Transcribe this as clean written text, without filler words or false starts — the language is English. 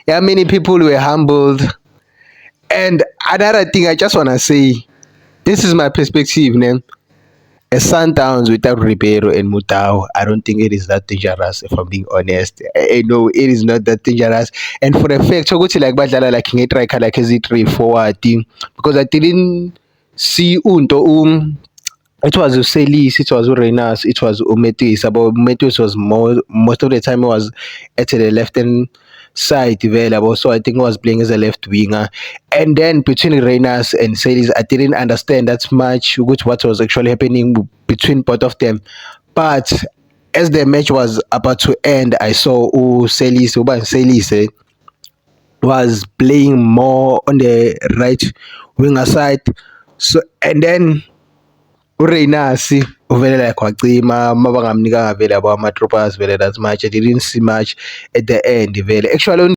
Yeah, many people were humbled. And another thing I just wanna say, this is my perspective, man. A Sundowns without Ribeiro and Mutao, I don't think it is that dangerous. If I'm being honest, I know it is not that dangerous. And for the fact, so go to like Badala like Striker like a 3 forward team because I didn't see Unto it was Celis, it was Renas, it was Umetis. But Umetis was most of the time it was at the left hand side available. So I think I was playing as a left winger. And then between Renas and Celis, I didn't understand that much with what was actually happening between both of them. But as the match was about to end, I saw Celis was playing more on the right winger side. So and then uReynasi uvele like wacima mabangamnikanga vele yabo ama-troopers vele that much. I didn't see much at the end vele actually